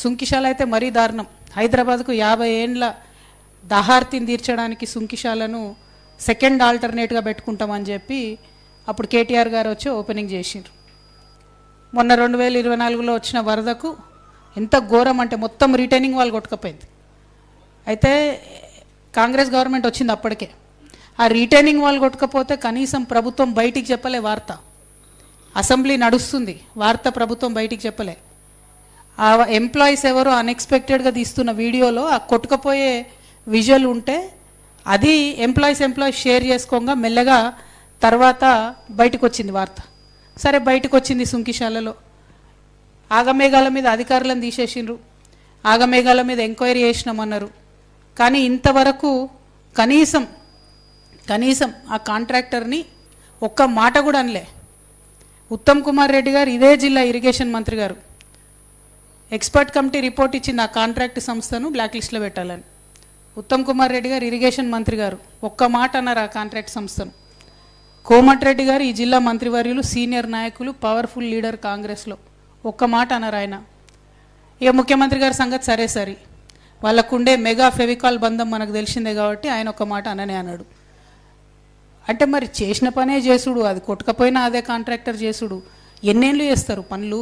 సుంకిశాల అయితే మరీ దారుణం. హైదరాబాద్కు 50 ఏండ్ల దహార్తిని తీర్చడానికి సుంకిశాలను సెకండ్ ఆల్టర్నేట్గా పెట్టుకుంటామని చెప్పి అప్పుడు కేటీఆర్ గారు వచ్చి ఓపెనింగ్ చేసిండ్రు. మొన్న 2024లో వచ్చిన వరదకు ఎంత ఘోరం అంటే మొత్తం రిటైనింగ్ వాళ్ళు కొట్టుకపోయింది. అయితే కాంగ్రెస్ గవర్నమెంట్ వచ్చింది అప్పటికే. ఆ రిటైనింగ్ వాళ్ళు కొట్టుకపోతే కనీసం ప్రభుత్వం బయటికి చెప్పలే వార్త. అసెంబ్లీ నడుస్తుంది, వార్త ప్రభుత్వం బయటికి చెప్పలే. ఆ ఎంప్లాయీస్ ఎవరో అన్ఎక్స్పెక్టెడ్గా తీస్తున్న వీడియోలో ఆ కొట్టుకపోయే విజువల్ ఉంటే అది ఎంప్లాయీస్ షేర్ చేసుకోగా మెల్లగా తర్వాత బయటకు వచ్చింది వార్త. సరే బయటకు వచ్చింది సుంకిశాలలో. ఆగమేఘాల మీద అధికారులను తీసేసిండ్రు, ఆగమేఘాల మీద ఎంక్వైరీ చేసినామన్నారు. కానీ ఇంతవరకు కనీసం ఆ కాంట్రాక్టర్ని ఒక్క మాట కూడా అనలే. ఉత్తమ్ కుమార్ రెడ్డి గారు ఇదే జిల్లా ఇరిగేషన్ మంత్రి గారు ఎక్స్పర్ట్ కమిటీ రిపోర్ట్ ఇచ్చింది ఆ కాంట్రాక్ట్ సంస్థను బ్లాక్ లిస్ట్లో పెట్టాలని. ఉత్తమ్ కుమార్ రెడ్డి గారు ఇరిగేషన్ మంత్రి గారు ఒక్క మాట అన్నారు ఆ కాంట్రాక్ట్ సంస్థను. కోమటిరెడ్డి గారు ఈ జిల్లా మంత్రివర్యులు, సీనియర్ నాయకులు, పవర్ఫుల్ లీడర్ కాంగ్రెస్లో, ఒక్క మాట అన్నారు ఆయన. ఇక ముఖ్యమంత్రి గారి సంగతి సరే వాళ్ళకుండే మెగా ఫెవికాల్ బంధం మనకు తెలిసిందే కాబట్టి ఆయన ఒక్క మాట అననే అన్నాడు. అంటే మరి చేసిన పనే చేసుడు, అది కొట్టకపోయినా అదే కాంట్రాక్టర్ చేసుడు, ఎన్నేళ్ళు చేస్తారు పనులు?